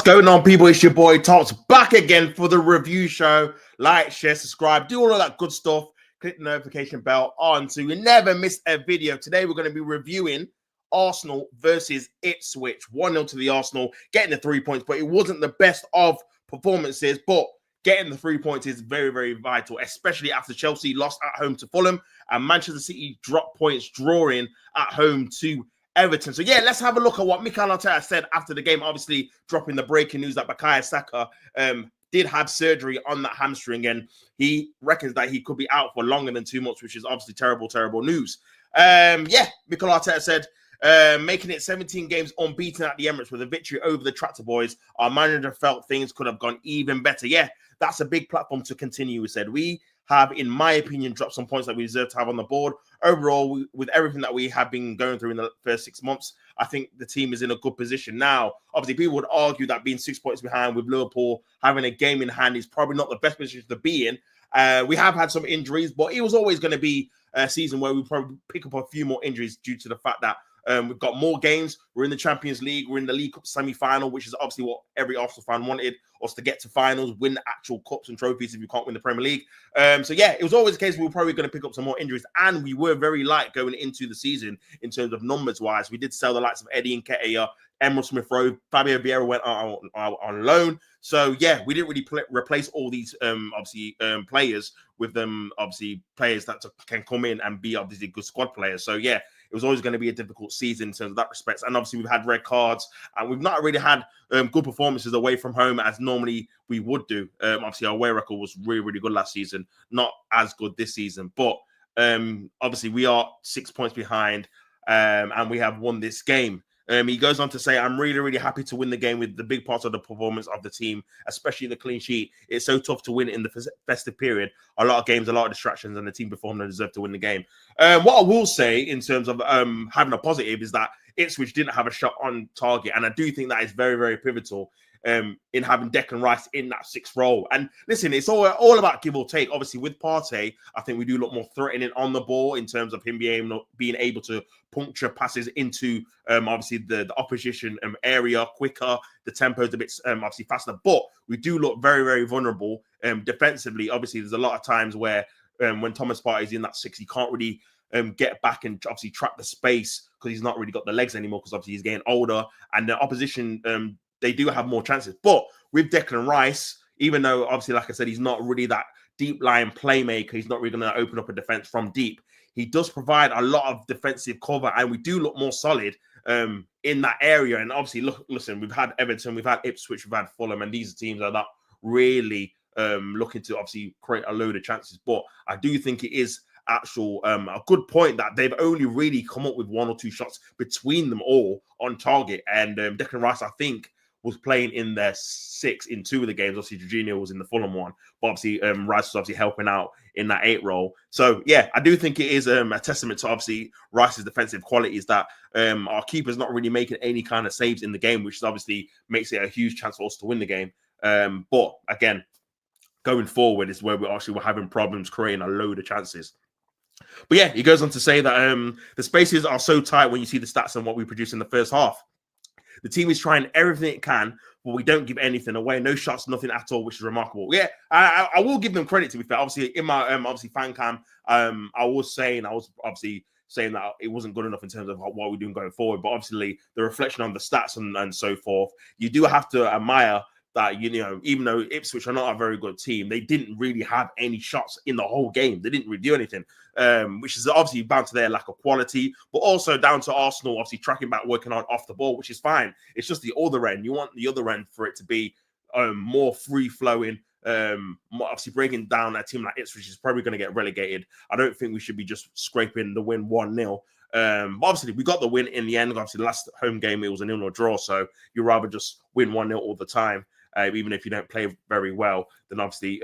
What's going on, people? It's your boy Tops back again for the review show. Like, share, subscribe, do all of that good stuff. Click the notification bell on so you never miss a video. Today we're going to be reviewing Arsenal versus Ipswich. 1-0 to the Arsenal, getting the 3 points, but it wasn't the best of performances. But getting the 3 points is very, very vital, especially after Chelsea lost at home to Fulham and Manchester City dropped points drawing at home to Everton. So, yeah, let's have a look at what Mikel Arteta said after the game, obviously dropping the breaking news that Saka did have surgery on that hamstring, and he reckons that he could be out for longer than 2 months, which is obviously terrible, terrible news. Mikel Arteta said, making it 17 games unbeaten at the Emirates with a victory over the Tractor Boys, our manager felt things could have gone even better. Yeah, that's a big platform to continue, he said. We have, in my opinion, dropped some points that we deserve to have on the board. Overall, with everything that we have been going through in the first 6 months, I think the team is in a good position now. Obviously, people would argue that being 6 points behind with Liverpool, having a game in hand is probably not the best position to be in. We have had some injuries, but it was always going to be a season where we probably pick up a few more injuries due to the fact that we've got more games. We're in the Champions League. We're in the League Cup semi-final, which is obviously what every Arsenal fan wanted, us to get to finals, win the actual cups and trophies if you can't win the Premier League. So, yeah, it was always the case we were probably going to pick up some more injuries, and we were very light going into the season in terms of numbers-wise. We did sell the likes of Eddie Nketiah, Emile Smith-Rowe, Fabio Vieira went on loan. So, yeah, we didn't really replace all these, players with players that can come in and be, obviously, good squad players. So, yeah, it was always going to be a difficult season in terms of that respect. And obviously, we've had red cards, and we've not really had good performances away from home as normally we would do. Obviously, our away record was really, really good last season. Not as good this season. But obviously, we are 6 points behind, and we have won this game. He goes on to say, I'm really, really happy to win the game with the big part of the performance of the team, especially the clean sheet. It's so tough to win in the festive period. A lot of games, a lot of distractions, and the team performed and deserved to win the game. What I will say in terms of having a positive is that Ipswich didn't have a shot on target. And I do think that is very, very pivotal in having Declan Rice in that sixth role. And listen, it's all about give or take. Obviously, with Partey, I think we do look more threatening on the ball in terms of him being able to puncture passes into obviously the opposition area quicker. The tempo is a bit obviously faster, but we do look very, very vulnerable defensively. Obviously, there's a lot of times where when Thomas Partey is in that six, he can't really get back and obviously trap the space because he's not really got the legs anymore because obviously he's getting older, and the opposition they do have more chances. But with Declan Rice, even though obviously, like I said, he's not really that deep line playmaker, he's not really going to open up a defense from deep. He does provide a lot of defensive cover, and we do look more solid in that area. And obviously, listen, we've had Everton, we've had Ipswich, we've had Fulham, and these teams are not really looking to obviously create a load of chances. But I do think it is a good point that they've only really come up with one or two shots between them all on target. And Declan Rice, I think, was playing in their six in two of the games. Obviously, Jorginho was in the Fulham one, but obviously Rice was obviously helping out in that 8 role. So, yeah, I do think it is a testament to obviously Rice's defensive qualities that our keeper's not really making any kind of saves in the game, which obviously makes it a huge chance for us to win the game. But, again, going forward is where we're having problems creating a load of chances. But, yeah, he goes on to say that the spaces are so tight when you see the stats and what we produce in the first half. The team is trying everything it can, but we don't give anything away. No shots, nothing at all, which is remarkable. Yeah, I will give them credit, to be fair. Obviously, in my obviously fan cam, I was obviously saying that it wasn't good enough in terms of what we're doing going forward. But obviously, the reflection on the stats and so forth, you do have to admire that, you know, even though Ipswich are not a very good team, they didn't really have any shots in the whole game. They didn't really do anything, which is obviously bound to their lack of quality, but also down to Arsenal, obviously tracking back, working on off the ball, which is fine. It's just the other end. You want the other end for it to be more free-flowing, obviously breaking down a team like Ipswich is probably going to get relegated. I don't think we should be just scraping the win 1-0. But obviously, we got the win in the end. Obviously, the last home game, it was a 0-0 draw, so you'd rather just win 1-0 all the time. Even if you don't play very well, then obviously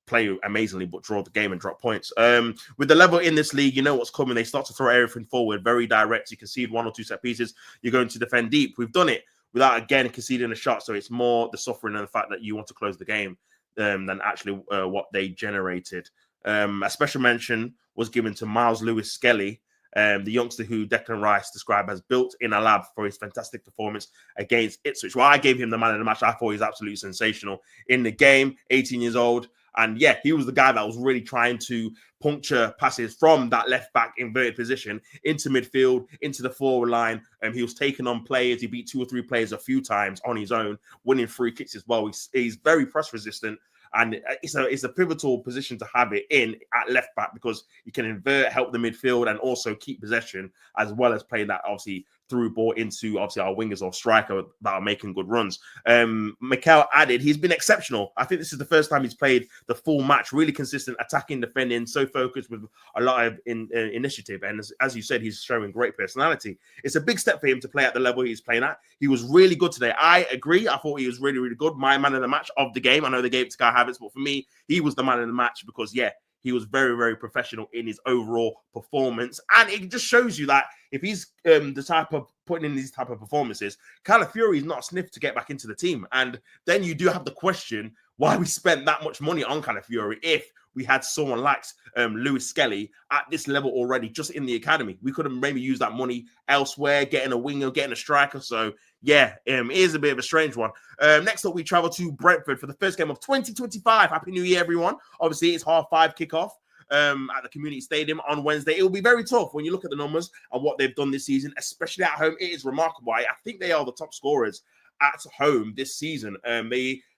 play amazingly, but draw the game and drop points. With the level in this league, you know what's coming. They start to throw everything forward, very direct. You concede 1 or 2 set pieces. You're going to defend deep. We've done it without, again, conceding a shot. So it's more the suffering and the fact that you want to close the game than actually what they generated. A special mention was given to Miles Lewis-Skelly. the youngster who Declan Rice described as built in a lab for his fantastic performance against Ipswich. Well, I gave him the man of the match. I thought he was absolutely sensational in the game, 18 years old. And yeah, he was the guy that was really trying to puncture passes from that left back inverted position into midfield, into the forward line. And he was taking on players. He beat 2 or 3 players a few times on his own, winning free kicks as well. He's very press resistant. And it's a pivotal position to have it in at left back because you can invert, help the midfield, and also keep possession as well as play that obviously through ball into obviously our wingers or striker that are making good runs. Mikel added, he's been exceptional. I think this is the first time he's played the full match, really consistent, attacking, defending, so focused with a lot of initiative. And as you said, he's showing great personality. It's a big step for him to play at the level he's playing at. He was really good today. I agree. I thought he was really, really good. My man of the match of the game. I know they gave it to Kai Havertz, but for me, he was the man of the match because, yeah, he was very, very professional in his overall performance. And it just shows you that if he's the type of putting in these type of performances, Calafiori is not a sniff to get back into the team. And then you do have the question why we spent that much money on Calafiori if we had someone like Lewis Skelly at this level already, just in the academy. We could have maybe used that money elsewhere, getting a winger, getting a striker. So, yeah, it is a bit of a strange one. Next up, we travel to Brentford for the first game of 2025. Happy New Year, everyone. Obviously, it's 5:30 kickoff at the Community Stadium on Wednesday. It will be very tough when you look at the numbers and what they've done this season, especially at home. It is remarkable. I think they are the top scorers at home this season.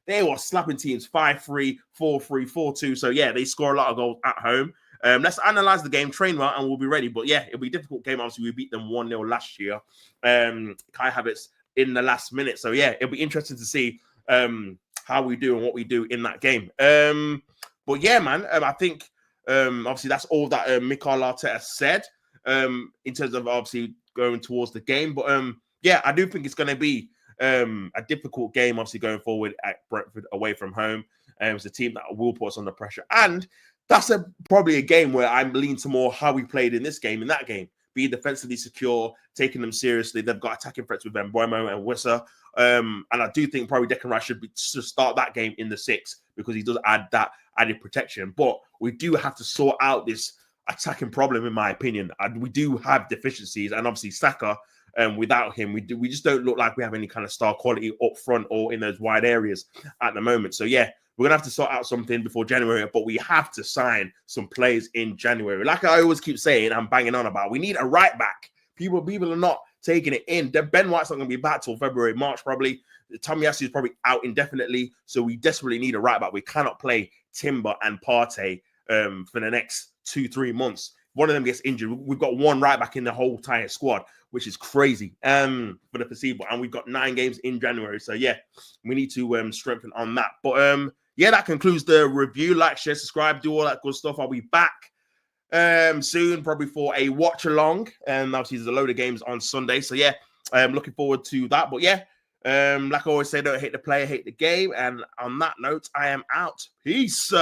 They were slapping teams 5-3, 4-3, 4-2. So, yeah, they score a lot of goals at home. Let's analyze the game, train well, and we'll be ready. But, yeah, it'll be a difficult game. Obviously, we beat them 1-0 last year. Kai Havertz in the last minute. So, yeah, it'll be interesting to see how we do and what we do in that game. But, yeah, man, I think obviously that's all that Mikel Arteta said in terms of obviously going towards the game. But, yeah, I do think it's going to be a difficult game, obviously, going forward at Brentford away from home. It's a team that will put us under pressure. And that's probably a game where I'm leaning to more how we played in this game, in that game. Being defensively secure, taking them seriously. They've got attacking threats with Mbeumo and Wissa. And I do think probably Declan Rice should start that game in the 6 because he does add that added protection. But we do have to sort out this attacking problem, in my opinion. And we do have deficiencies. And obviously, Saka, without him, we just don't look like we have any kind of star quality up front or in those wide areas at the moment. So, yeah, we're going to have to sort out something before January, but we have to sign some players in January. Like I always keep saying, I'm banging on about, we need a right back. People are not taking it in. Ben White's not going to be back till February, March probably. Tomiyasu is probably out indefinitely, so we desperately need a right back. We cannot play Timber and Partey for the next 2-3 months. One of them gets injured. We've got one right back in the whole entire squad, which is crazy for the foreseeable. And we've got 9 games in January. So, yeah, we need to strengthen on that. But, yeah, that concludes the review. Like, share, subscribe, do all that good stuff. I'll be back soon, probably for a watch along. Obviously, there's a load of games on Sunday. So, yeah, I'm looking forward to that. But, yeah, like I always say, don't hate the player, hate the game. And on that note, I am out. Peace.